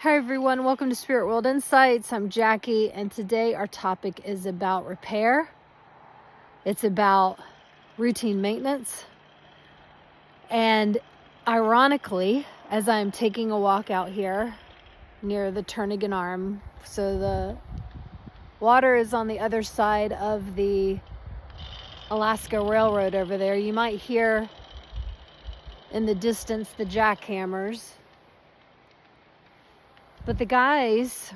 Hi everyone, welcome to Spirit World Insights. I'm Jackie, and today our topic is about repair. It's about routine maintenance. And ironically, as I'm taking a walk out here near the Turnagain Arm, so the water is on the other side of the Alaska Railroad over there, you might hear in the distance the jackhammers. But the guys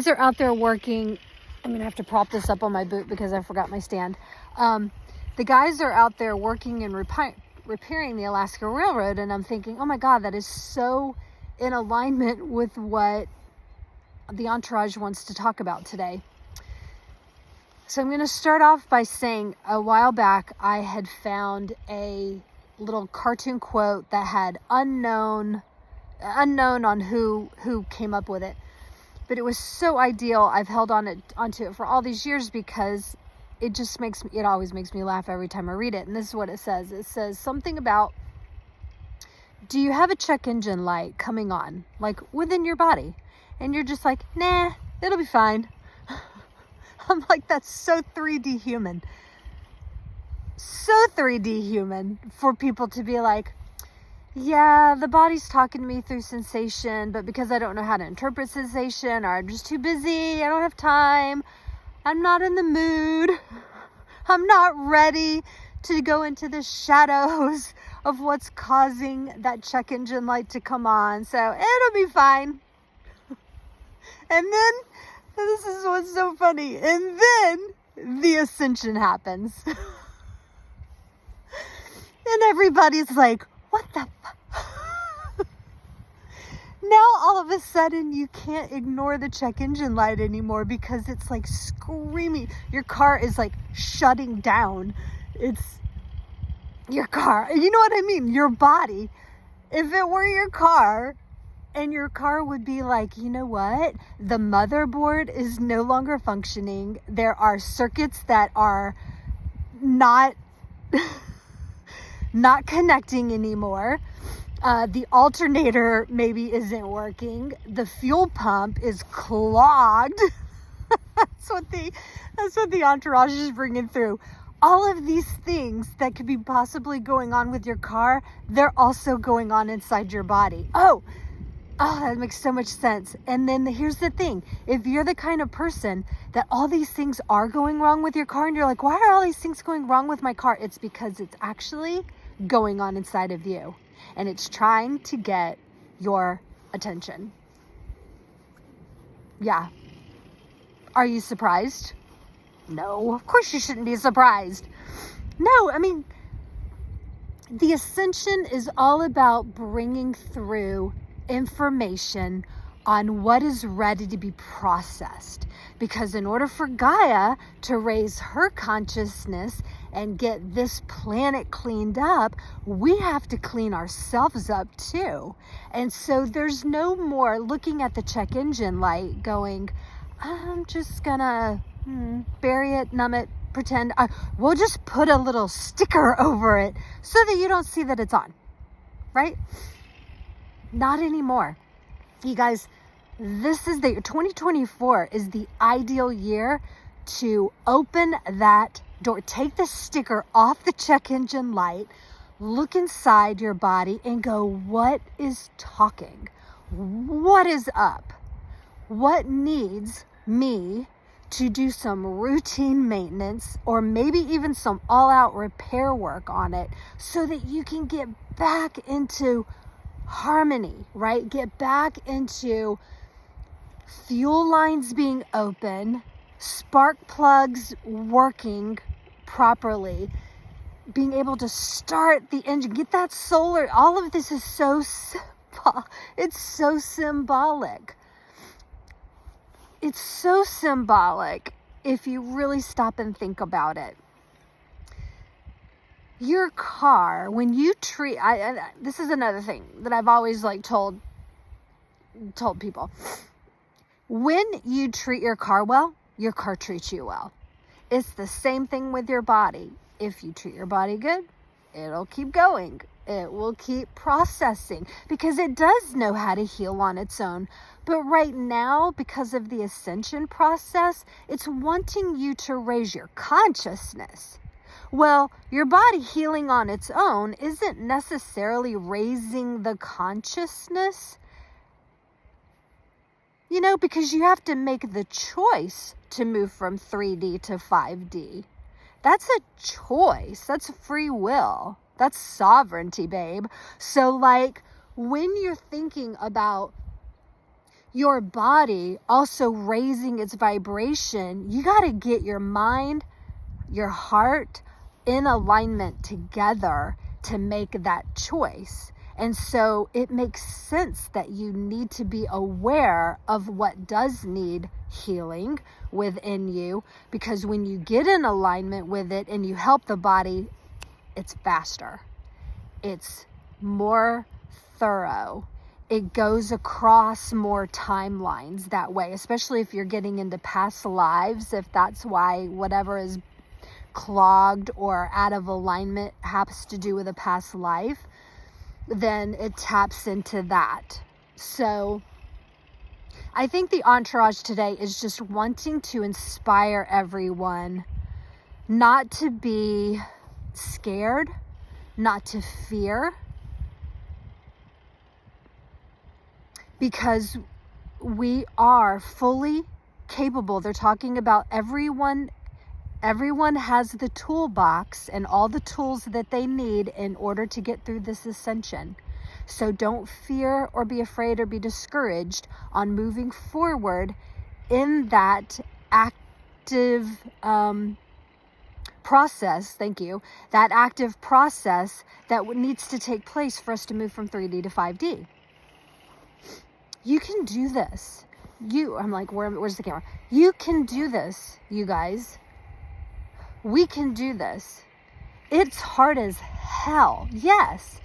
are out there working. I'm going to have to prop this up on my boot because I forgot my stand. The guys are out there working and repairing the Alaska Railroad. And I'm thinking, oh my God, that is so in alignment with what the entourage wants to talk about today. So I'm going to start off by saying a while back, I had found a little cartoon quote that had unknown on who came up with it, but it was so ideal. I've held onto it for all these years because it always makes me laugh every time I read it. And this is what it says. It says something about, do you have a check engine light coming on, like within your body? And you're just like, nah, it'll be fine. I'm like, that's so 3D human. So 3D human for people to be like, yeah, the body's talking to me through sensation, but because I don't know how to interpret sensation, or I'm just too busy, I don't have time, I'm not in the mood, I'm not ready to go into the shadows of what's causing that check engine light to come on, so it'll be fine. And then, this is what's so funny, and then the Ascension happens. And everybody's like, what the Now all of a sudden you can't ignore the check engine light anymore because it's like screaming. Your car is like shutting down. It's your car. You know what I mean? Your body. If it were your car, and your car would be like, you know what? The motherboard is no longer functioning. There are circuits that are not connecting anymore. The alternator maybe isn't working. The fuel pump is clogged. That's what the entourage is bringing through. All of these things that could be possibly going on with your car, they're also going on inside your body. Oh, that makes so much sense. And then here's the thing. If you're the kind of person that all these things are going wrong with your car and you're like, why are all these things going wrong with my car? It's because it's actually going on inside of you. And it's trying to get your attention. Yeah. Are you surprised? No, of course you shouldn't be surprised. No, I mean, the Ascension is all about bringing through information on what is ready to be processed. Because in order for Gaia to raise her consciousness and get this planet cleaned up, we have to clean ourselves up too. And so there's no more looking at the check engine light going, I'm just gonna bury it, numb it, pretend. We'll just put a little sticker over it so that you don't see that it's on, right? Not anymore. You guys, this is 2024 is the ideal year to open that door. Take the sticker off the check engine light, look inside your body and go, what is talking? What is up? What needs me to do some routine maintenance or maybe even some all-out repair work on it so that you can get back into harmony, right? Get back into fuel lines being open, spark plugs working properly, being able to start the engine, get that solar. All of this is so simple. It's so symbolic. It's so symbolic if you really stop and think about it. Your car, when you treat, this is another thing that I've always told people. When you treat your car well, your car treats you well. It's the same thing with your body. If you treat your body good, it'll keep going. It will keep processing because it does know how to heal on its own. But right now, because of the ascension process, it's wanting you to raise your consciousness. Well, your body healing on its own isn't necessarily raising the consciousness, you know, because you have to make the choice to move from 3D to 5D. That's a choice. That's free will. That's sovereignty, babe. So like when you're thinking about your body also raising its vibration, you got to get your mind, your heart in alignment together to make that choice. And so it makes sense that you need to be aware of what does need healing within you, because when you get in alignment with it and you help the body, it's faster. It's more thorough. It goes across more timelines that way, especially if you're getting into past lives, if that's why whatever is clogged or out of alignment has to do with a past life, then it taps into that. So I think the entourage today is just wanting to inspire everyone not to be scared, not to fear, because we are fully capable. They're talking about everyone has the toolbox and all the tools that they need in order to get through this ascension. So don't fear or be afraid or be discouraged on moving forward in that active process. Thank you. That active process that needs to take place for us to move from 3D to 5D. You can do this. I'm like, where's the camera? You can do this, you guys. We can do this. It's hard as hell. Yes,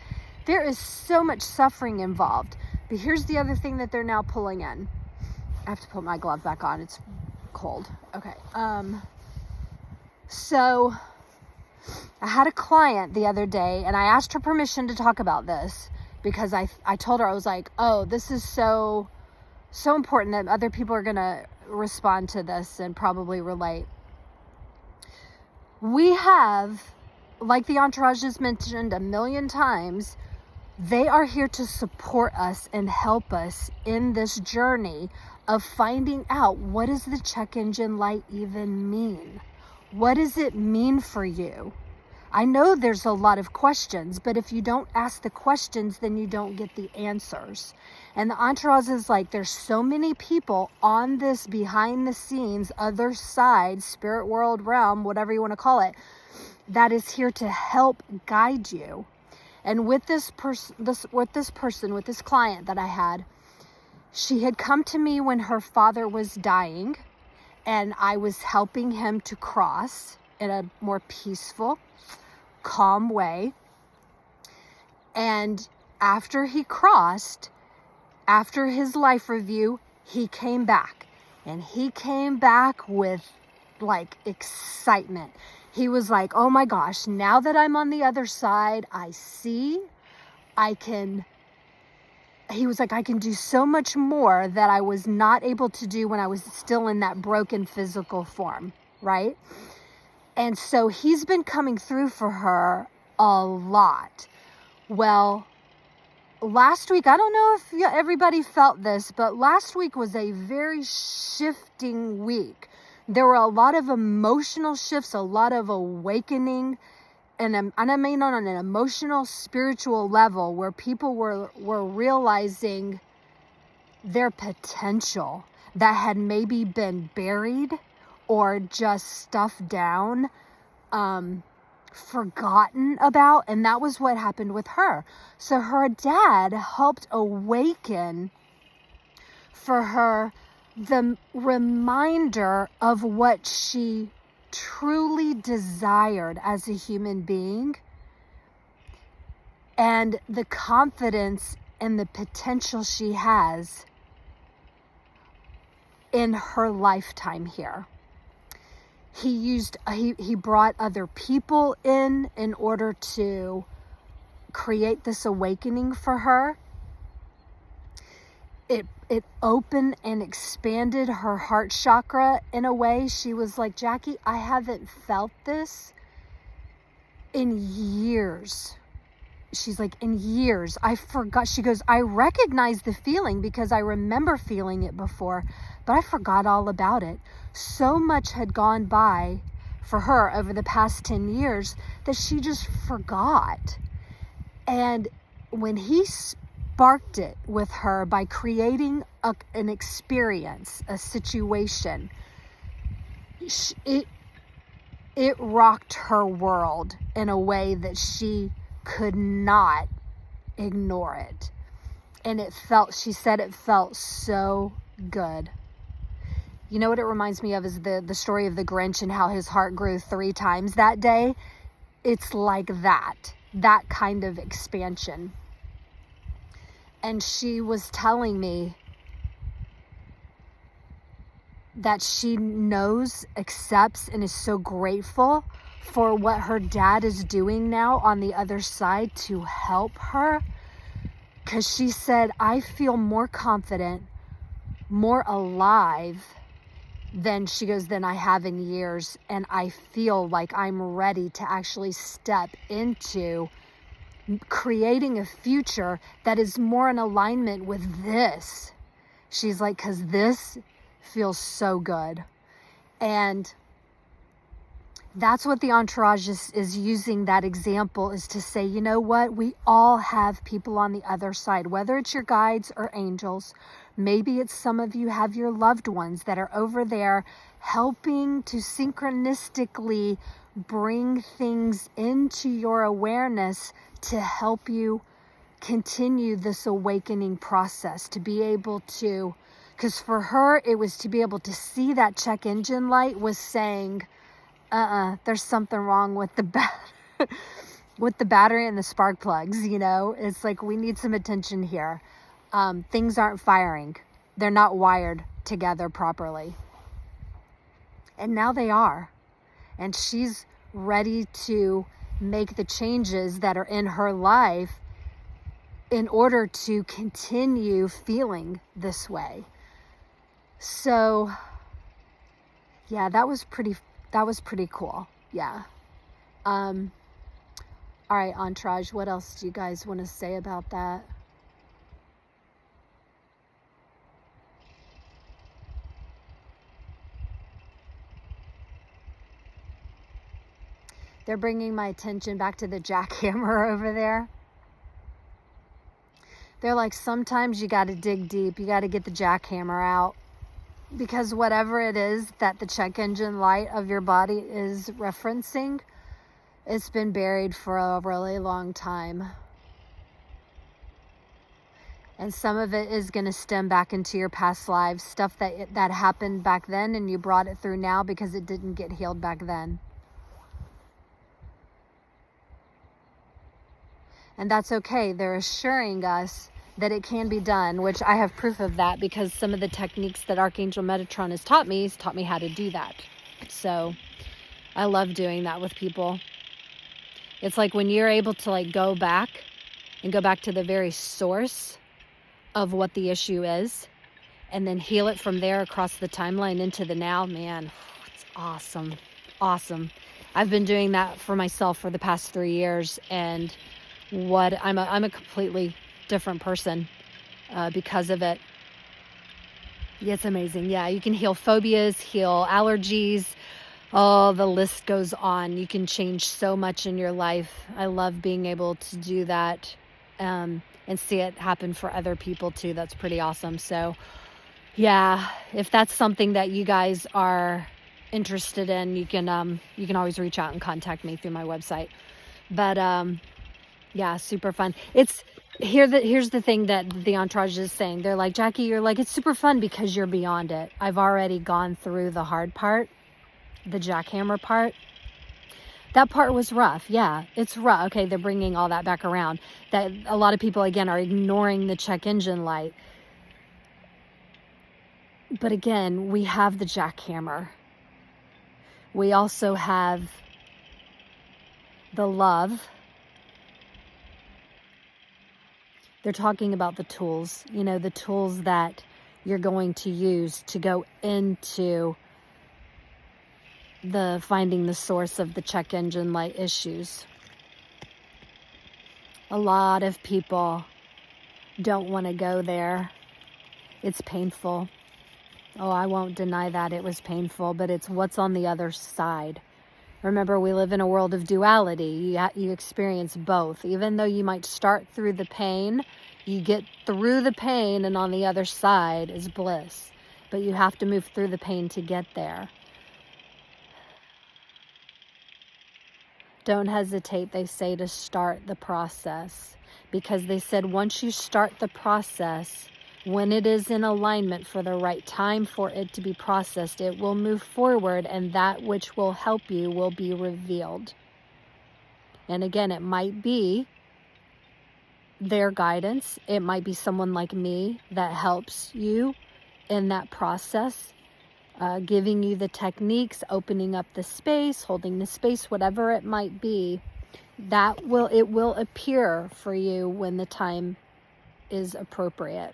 there is so much suffering involved. But here's the other thing that they're now pulling in. I have to put my glove back on. It's cold. Okay. So I had a client the other day and I asked her permission to talk about this because I told her, I was like, oh, this is so important that other people are going to respond to this and probably relate. We have, like the entourage has mentioned a million times, they are here to support us and help us in this journey of finding out, what does the check engine light even mean? What does it mean for you? I know there's a lot of questions, but if you don't ask the questions, then you don't get the answers. And the entourage is like, there's so many people on this behind the scenes, other side, spirit world realm, whatever you want to call it, that is here to help guide you. And with this client that I had, she had come to me when her father was dying, and I was helping him to cross in a more peaceful, calm way. And after he crossed, after his life review, he came back. And he came back with like excitement. He was like, oh my gosh, now that I'm on the other side, I see, he was like, I can do so much more that I was not able to do when I was still in that broken physical form, right? And so he's been coming through for her a lot. Well, last week, I don't know if everybody felt this, but last week was a very shifting week. There were a lot of emotional shifts, a lot of awakening, and I mean on an emotional, spiritual level where people were realizing their potential that had maybe been buried or just stuffed down, forgotten about. And that was what happened with her. So her dad helped awaken for her the reminder of what she truly desired as a human being, and the confidence and the potential she has in her lifetime here. he brought other people in order to create this awakening for her. It opened and expanded her heart chakra in a way. She was like, Jackie, I haven't felt this in years. She's like, in years. I forgot. She goes, I recognize the feeling because I remember feeling it before, but I forgot all about it. So much had gone by for her over the past 10 years that she just forgot. And when he sparked it with her by creating an experience, a situation, it rocked her world in a way that she could not ignore it. And she said it felt so good. You know what it reminds me of is the story of the Grinch and how his heart grew 3 times that day. It's like that kind of expansion. And she was telling me that she knows, accepts, and is so grateful for what her dad is doing now on the other side to help her. Because she said, I feel more confident, more alive than I have in years. And I feel like I'm ready to actually step into creating a future that is more in alignment with this. She's like, because this feels so good. And that's what the entourage is using, that example, is to say, you know what? We all have people on the other side, whether it's your guides or angels. Maybe it's some of you have your loved ones that are over there helping to synchronistically bring things into your awareness to help you continue this awakening process, to be able to, because for her, it was to be able to see that check engine light was saying, there's something wrong with with the battery and the spark plugs, you know? It's like, we need some attention here. Things aren't firing. They're not wired together properly. And now they are. And she's ready to make the changes that are in her life in order to continue feeling this way. So, yeah, that was pretty cool. Yeah. All right, entourage, what else do you guys want to say about that? They're bringing my attention back to the jackhammer over there. They're like, sometimes you got to dig deep. You got to get the jackhammer out. Because whatever it is that the check engine light of your body is referencing, it's been buried for a really long time. And some of it is going to stem back into your past lives. Stuff that happened back then and you brought it through now because it didn't get healed back then. And that's okay. They're assuring us that it can be done, which I have proof of that because some of the techniques that Archangel Metatron has taught me how to do that. So I love doing that with people. It's like when you're able to like go back to the very source of what the issue is and then heal it from there across the timeline into the now, man, it's awesome. Awesome. I've been doing that for myself for the past 3 years, and I'm a completely different person because of it. It's amazing. Yeah, you can heal phobias, heal allergies. Oh, the list goes on. You can change so much in your life. I love being able to do that and see it happen for other people too. That's pretty awesome. So yeah, if that's something that you guys are interested in, you can always reach out and contact me through my website. But yeah, super fun. Here's the thing that the entourage is saying. They're like, Jackie, you're like, it's super fun because you're beyond it. I've already gone through the hard part, the jackhammer part. That part was rough. Yeah, it's rough. Okay, they're bringing all that back around. That a lot of people, again, are ignoring the check engine light. But again, we have the jackhammer. We also have the love. They're talking about the tools, you know, the tools that you're going to use to go into the finding the source of the check engine light issues. A lot of people don't want to go there. It's painful. Oh, I won't deny that it was painful, but it's what's on the other side. Remember, we live in a world of duality. You experience both. Even though you might start through the pain, you get through the pain, and on the other side is bliss. But you have to move through the pain to get there. Don't hesitate, they say, to start the process. Because they said once you start the process, when it is in alignment for the right time for it to be processed, it will move forward, and that which will help you will be revealed. And again, it might be their guidance. It might be someone like me that helps you in that process, giving you the techniques, opening up the space, holding the space, whatever it might be. It will appear for you when the time is appropriate.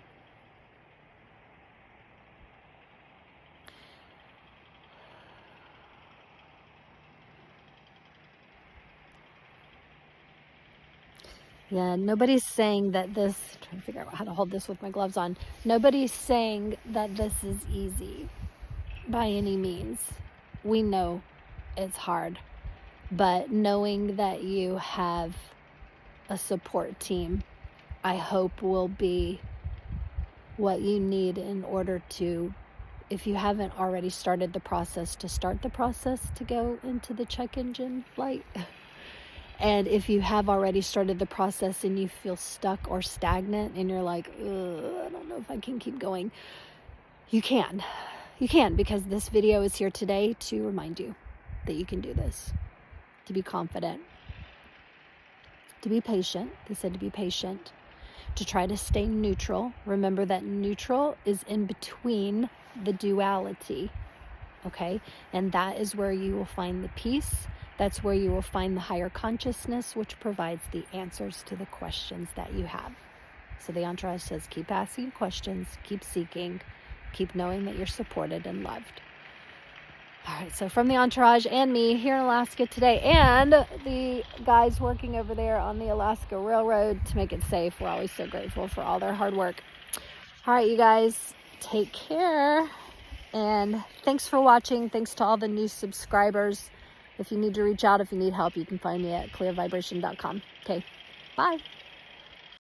Yeah, nobody's saying that this, I'm trying to figure out how to hold this with my gloves on. Nobody's saying that this is easy by any means. We know it's hard, but knowing that you have a support team, I hope will be what you need in order to, if you haven't already started the process, to start the process to go into the check engine light. And if you have already started the process and you feel stuck or stagnant and you're like, I don't know if I can keep going, you can. You can, because this video is here today to remind you that you can do this, to be confident, to be patient. They said to be patient, to try to stay neutral. Remember that neutral is in between the duality, okay? And that is where you will find the peace. That's where you will find the higher consciousness, which provides the answers to the questions that you have. So the entourage says, keep asking questions, keep seeking, keep knowing that you're supported and loved. All right, so from the entourage and me here in Alaska today, and the guys working over there on the Alaska Railroad to make it safe, we're always so grateful for all their hard work. All right, you guys, take care. And thanks for watching. Thanks to all the new subscribers. If you need to reach out, if you need help, you can find me at clearvibration.com. Okay, bye.